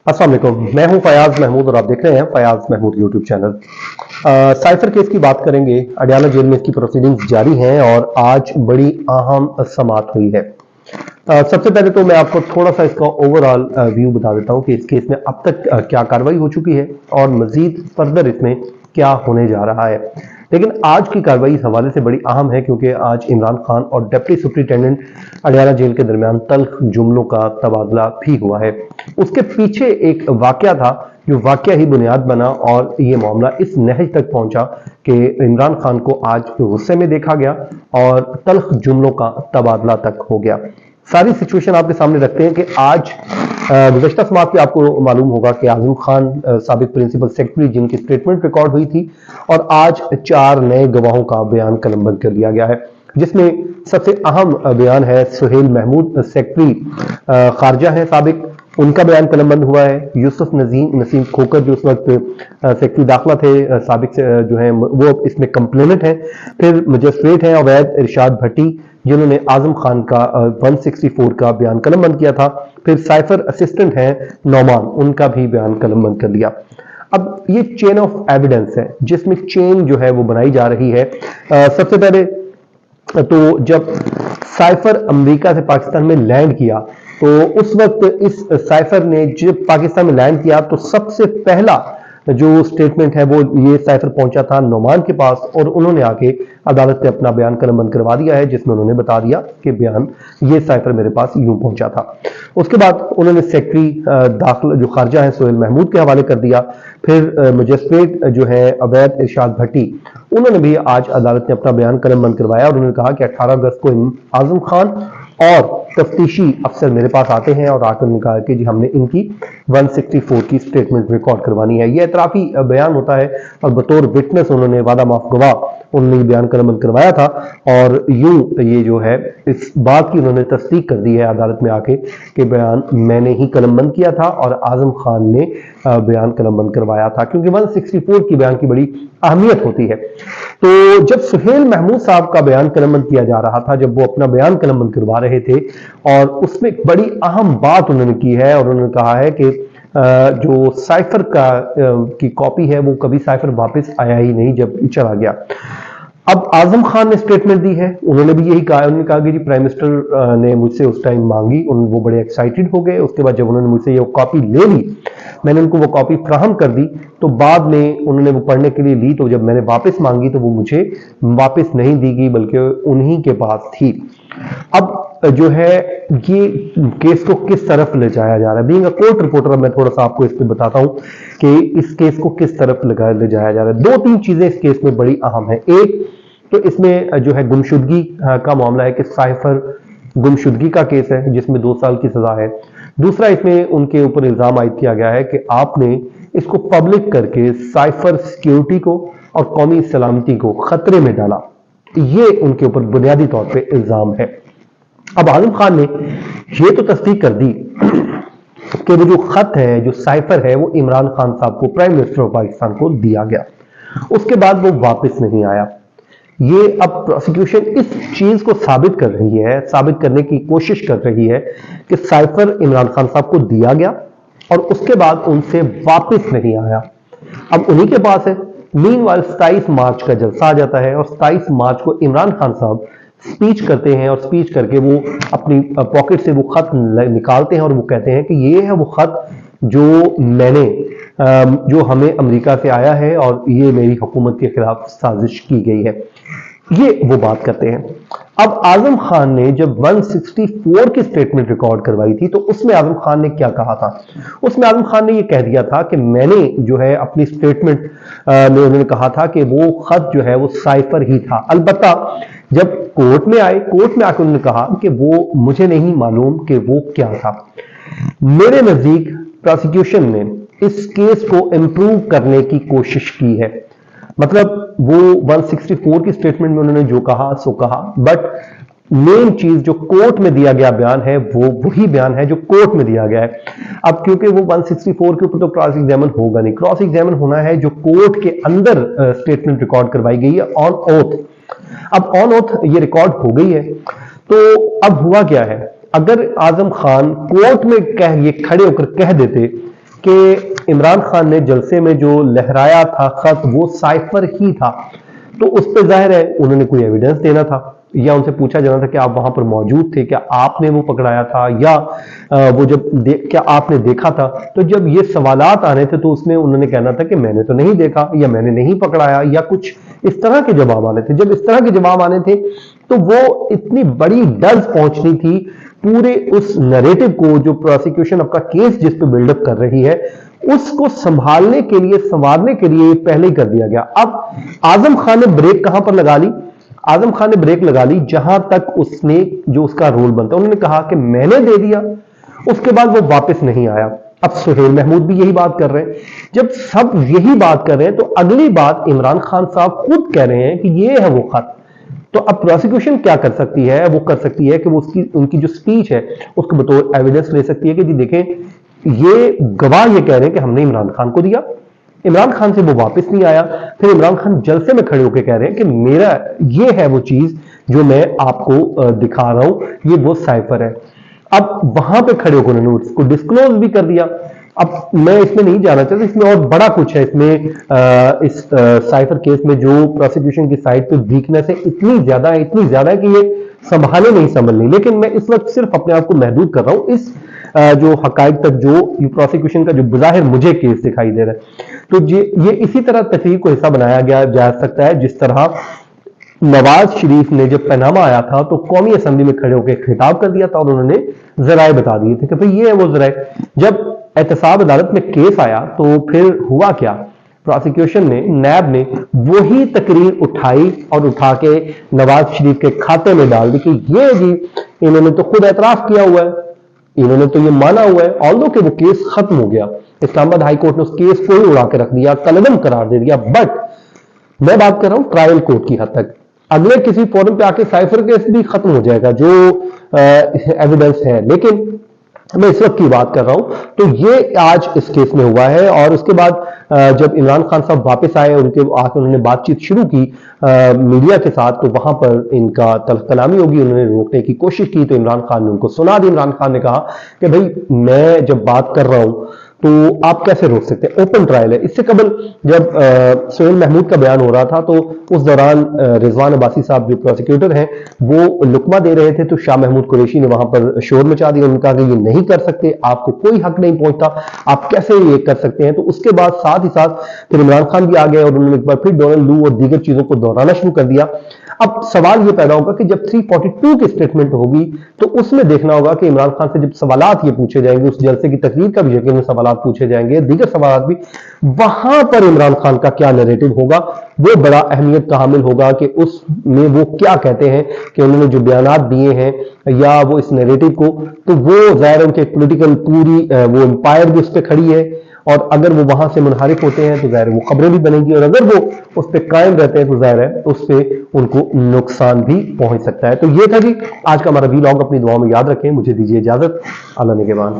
अस्सलाम वालेकुम, मैं हूं फयाज महमूद और आप देख रहे हैं Fayaz Mahmood YouTube channel. Cipher case की बात करेंगे। अडियाला जेल में इसकी प्रोसीडिंग्स जारी हैं और आज बड़ी अहम समाअत हुई है। सबसे पहले तो मैं आपको थोड़ा सा इसका ओवरऑल व्यू बता देता हूं कि इस केस में अब तक क्या कार्रवाई हो चुकी है और मजीद फर्दर इसमें क्या होने जा रहा है। लेकिन आज की कार्रवाई इस हवाले से बड़ी अहम है क्योंकि आज इमरान खान और डिप्टी सुप्रिंटेंडेंट अडियाला जेल के दरमियान तल्ख जुमलों का तबादला भी हुआ है। उसके पीछे एक वाकया था जो वाकया ही बुनियाद बना और ये मामला इस नहज तक पहुंचा कि इमरान खान को आज गुस्से में देखा गया और तल्ख जुमलों का तबादला तक हो गया। सारी सिचुएशन आपके सामने रखते हैं कि आज गुज़श्ता समाअत पे आपको मालूम होगा कि आज़म खान साबिक प्रिंसिपल सेक्रेटरी जिनकी स्टेटमेंट रिकॉर्ड हुई थी और आज 4 नए गवाहों का बयान कलमबंद कर लिया गया है, जिसमें सबसे अहम बयान है सुहेल महमूद सेक्रेटरी खारजा हैं साबिक, उनका बयान कलमबंद हुआ है। यूसुफ नसीम खोकर जो उस वक्त सेक्रेटरी दाखिला थे साबिक जो है वो इसमें कंप्लेनेंट हैं। फिर मजिस्ट्रेट हैं अवैध इरशाद भट्टी जिन्होंने आजम खान का 164 का बयान कलमबंद किया था। फिर साइफर असिस्टेंट हैं नौमान, उनका भी बयान कलमबंद कर लिया। अब ये चेन ऑफ एविडेंस है जिसमें चेन जो है वो बनाई जा रही है। सबसे पहले तो जब साइफर अमेरिका से पाकिस्तान में लैंड किया तो उस वक्त इस साइफर ने जब पाकिस्तान में लैंड किया तो सबसे पहला जो स्टेटमेंट है वो ये साइफर पहुंचा था नौमान के पास और उन्होंने आके अदालत ने अपना बयान कलमबंद करवा दिया है, जिसमें उन्होंने बता दिया कि बयान ये साइफर मेरे पास यूं पहुंचा था। उसके बाद उन्होंने सेक्रेटरी दाखिला जो खारजा है सुहेल महमूद के हवाले कर दिया। फिर मजिस्ट्रेट जो है अवैध इरशाद भट्टी उन्होंने भी आज अदालत ने अपना बयान कलमबंद करवाया और उन्होंने कहा कि 18 अगस्त को आजम खान और तफ्तीशी अफसर मेरे पास आते हैं और आकर उन्होंने कहा कि जी हमने इनकी 164 की स्टेटमेंट रिकॉर्ड करवानी है। यह एतराफी बयान होता है और बतौर विटनेस उन्होंने वादा माफ गवाह उन्होंने बयान कलमबंद करवाया था और यूं ये जो है इस बात की उन्होंने तस्दीक कर दी है अदालत में आके कि बयान मैंने ही कलमबंद किया था और आजम खान ने बयान कलमबंद करवाया था, क्योंकि 164 की बयान की बड़ी अहमियत होती है। तो जब सुहेल महमूद साहब का बयान कलमबंद किया जा रहा था, जब वो अपना बयान कलमबंद करवा रहे थे और उसमें एक बड़ी अहम बात उन्होंने की है और उन्होंने कहा है कि जो साइफर की कॉपी है वो कभी साइफर वापस आया ही नहीं जब चला गया। अब आजम खान ने स्टेटमेंट दी है, उन्होंने भी यही कहा, उन्होंने कहा कि जी प्राइम मिनिस्टर ने मुझसे उस टाइम मांगी, वो बड़े एक्साइटेड हो गए। उसके बाद जब उन्होंने मुझसे ये कॉपी ले ली, मैंने उनको वो कॉपी फ्राहम कर दी, तो बाद में उन्होंने वो पढ़ने के लिए ली, तो जब मैंने वापस मांगी तो वो मुझे वापस नहीं दी गई बल्कि उन्हीं के पास थी। अब जो है ये केस को किस तरफ ले जाया जा रहा है, बीइंग अ कोर्ट रिपोर्टर मैं थोड़ा सा आपको इस पे बताता हूं कि इस केस को किस तरफ ले जाया जा रहा है। 2-3 चीजें इस केस में बड़ी अहम है। एक तो इसमें जो है गुमशुदगी का मामला है कि साइफर गुमशुदगी का केस है जिसमें 2 साल की सजा है। दूसरा, इसमें उनके ऊपर इल्जाम आयद किया गया है कि आपने इसको पब्लिक करके साइफर सिक्योरिटी को और कौमी सलामती को खतरे में डाला। ये उनके ऊपर बुनियादी तौर पे इल्जाम है। अब आजम खान ने ये तो तस्दीक कर दी कि वो जो खत है, जो साइफर है, वो इमरान खान साहब को, प्राइम मिनिस्टर ऑफ पाकिस्तान को दिया गया। उसके बाद वो वापस नहीं आया। ये अब प्रोसिक्यूशन इस चीज को साबित कर रही है, साबित करने की कोशिश कर रही है कि साइफर इमरान खान साहब को दिया गया और उसके बाद उनसे वापस नहीं आया। अब उन्हीं के पास है। मीनवाइल 27 मार्च का जलसा आ जाता है और 27 मार्च को इमरान खान साहब स्पीच करते हैं और स्पीच करके वो अपनी पॉकेट से वो खत निकालते हैं और वो कहते हैं कि ये है वो खत जो मैंने जो हमें अमेरिका से आया है और ये मेरी हुकूमत के खिलाफ साजिश की गई है। ये वो बात करते हैं। अब आजम खान ने जब 164 की स्टेटमेंट रिकॉर्ड करवाई थी तो उसमें आजम खान ने क्या कहा था? उसमें आजम खान ने ये कह दिया था कि मैंने जो है अपनी स्टेटमेंट में उन्होंने कहा था कि वो खत जो है वो साइफर ही था। अलबत्ता जब कोर्ट में आए, कोर्ट में आकर उन्होंने कहा कि वो मुझे नहीं मालूम कि वो क्या था। मेरे नजदीक प्रोसिक्यूशन ने इस केस को इंप्रूव करने की कोशिश की है। मतलब वो 164 की स्टेटमेंट में उन्होंने जो कहा सो कहा, बट मेन चीज जो कोर्ट में दिया गया बयान है वो वही बयान है जो कोर्ट में दिया गया है। अब क्योंकि वो 164 के ऊपर तो क्रॉस एग्जामिन होगा नहीं, क्रॉस एग्जामिन होना है जो कोर्ट के अंदर स्टेटमेंट रिकॉर्ड करवाई गई है ऑन ओथ। अब ऑन ओथ ये रिकॉर्ड हो गई है, तो अब हुआ क्या है, अगर आजम खान कोर्ट में ये खड़े होकर कह देते کہ عمران خان نے جلسے میں جو لہرایا تھا خط وہ سائفر ہی تھا، تو اس پہ ظاہر ہے انہوں نے کوئی ایویڈنس دینا تھا، یا ان سے پوچھا جانا تھا کہ آپ وہاں پر موجود تھے، کیا آپ نے وہ پکڑایا تھا، یا وہ جب کیا آپ نے دیکھا تھا؟ تو جب یہ سوالات آنے تھے تو اس میں انہوں نے کہنا تھا کہ میں نے تو نہیں دیکھا، یا میں نے نہیں پکڑایا، یا کچھ اس طرح کے جواب آنے تھے۔ جب اس طرح کے جواب آنے تھے تو وہ اتنی بڑی ڈز پہنچنی تھی پورے اس نریٹو کو، جو پروسیکیوشن اپنا کیس جس پہ بلڈ اپ کر رہی ہے، اس کو سنبھالنے کے لیے، سنوارنے کے لیے پہلے ہی کر دیا گیا۔ اب اعظم خان نے بریک کہاں پر لگا لی؟ اعظم خان نے بریک لگا لی جہاں تک اس نے جو اس کا رول بنتا، انہوں نے کہا کہ میں نے دے دیا، اس کے بعد وہ واپس نہیں آیا۔ اب سہیل محمود بھی یہی بات کر رہے ہیں۔ جب سب یہی بات کر رہے ہیں تو اگلی بات عمران خان صاحب خود کہہ رہے ہیں کہ یہ ہے وہ خط۔ تو اب پروسیکیوشن کیا کر سکتی ہے؟ وہ کر سکتی ہے کہ وہ ان کی جو سپیچ ہے اس کو بطور ایویڈنس لے سکتی ہے کہ جی دیکھیں یہ گواہ یہ کہہ رہے ہیں کہ ہم نے عمران خان کو دیا، عمران خان سے وہ واپس نہیں آیا۔ پھر عمران خان جلسے میں کھڑے ہو کے کہہ رہے ہیں کہ میرا یہ ہے وہ چیز جو میں آپ کو دکھا رہا ہوں، یہ وہ سائفر ہے۔ اب وہاں پہ کھڑے ہو کے انہوں نے اس کو ڈسکلوز بھی کر دیا۔ اب میں اس میں نہیں جانا چاہتا، اس میں اور بڑا کچھ ہے، اس میں اس سائفر کیس میں جو پروسیکیوشن کی سائڈ پہ ویکنس ہے اتنی زیادہ ہے کہ یہ سنبھالے نہیں سنبھلنی، لیکن میں اس وقت صرف اپنے آپ کو محدود کر رہا ہوں اس جو حقائق تک جو پروسیکیوشن کا جو بظاہر مجھے کیس دکھائی دے رہا ہے۔ تو یہ اسی طرح تقریر کو حصہ بنایا گیا جا سکتا ہے جس طرح نواز شریف نے جب پیناما آیا تھا تو قومی اسمبلی میں کھڑے ہو کے خطاب کر دیا تھا اور انہوں نے ذرائع بتا دیے تھے کہ بھئی یہ ہے وہ ذرائع۔ جب احتساب عدالت میں کیس آیا تو پھر ہوا کیا؟ پروسیکیوشن نے، نیب نے وہی تقریر اٹھائی اور اٹھا کے نواز شریف کے کھاتے میں ڈال دی کہ یہ جی انہوں نے تو خود اعتراف کیا ہوا ہے، انہوں نے تو یہ مانا ہوا ہے، آلدو کہ وہ کیس ختم ہو گیا، اسلام آباد ہائی کورٹ نے اس کیس کو ہی اڑا کے رکھ دیا، کلعدم قرار دے دیا۔ بٹ میں بات کر رہا ہوں ٹرائل کورٹ کی حد تک، اگلے کسی فورم پہ آ کے سائفر کیس بھی ختم ہو جائے گا جو ایویڈنس ہے، لیکن میں اس وقت کی بات کر رہا ہوں۔ تو یہ آج اس کیس میں ہوا ہے، اور اس کے بعد جب عمران خان صاحب واپس آئے ان کے آ کے انہوں نے بات چیت شروع کی میڈیا کے ساتھ، تو وہاں پر ان کا تلخ کلامی ہوگی، انہوں نے روکنے کی کوشش کی تو عمران خان نے ان کو سنا دی۔ عمران خان نے کہا کہ بھائی میں جب بات کر رہا ہوں تو آپ کیسے روک سکتے ہیں، اوپن ٹرائل ہے۔ اس سے قبل جب سہیل محمود کا بیان ہو رہا تھا تو اس دوران رضوان عباسی صاحب جو پروسیکیوٹر ہیں وہ لقمہ دے رہے تھے، تو شاہ محمود قریشی نے وہاں پر شور مچا دیا، انہوں نے کہا کہ یہ نہیں کر سکتے، آپ کو کوئی حق نہیں پہنچتا، آپ کیسے یہ کر سکتے ہیں۔ تو اس کے بعد ساتھ ہی ساتھ پھر عمران خان بھی آ گئے اور انہوں نے ایک بار پھر ڈونلڈ لو اور دیگر چیزوں کو دہرانا شروع کر دیا۔ اب سوال یہ پیدا ہوگا کہ جب 342 کی سٹیٹمنٹ ہوگی تو اس میں دیکھنا ہوگا کہ عمران خان سے جب سوالات یہ پوچھے جائیں گے، اس جلسے کی تقریر کا بھی یقیناً سوالات پوچھے جائیں گے، دیگر سوالات بھی، وہاں پر عمران خان کا کیا نیریٹو ہوگا وہ بڑا اہمیت کا حامل ہوگا کہ اس میں وہ کیا کہتے ہیں کہ انہوں نے جو بیانات دیے ہیں یا وہ اس نیریٹو کو، تو وہ ظاہر ان کے پولیٹیکل پوری وہ امپائر بھی اس پہ کھڑی ہے، اور اگر وہ وہاں سے منحرف ہوتے ہیں تو ظاہر وہ خبریں بھی بنیں گی، اور اگر وہ اس پہ قائم رہتے ہیں تو ظاہر ہے اس پہ ان کو نقصان بھی پہنچ سکتا ہے۔ تو یہ تھا جی آج کا ہمارا ویلاگ، اپنی دعاؤں میں یاد رکھیں، مجھے دیجیے اجازت، اللہ نگہبان۔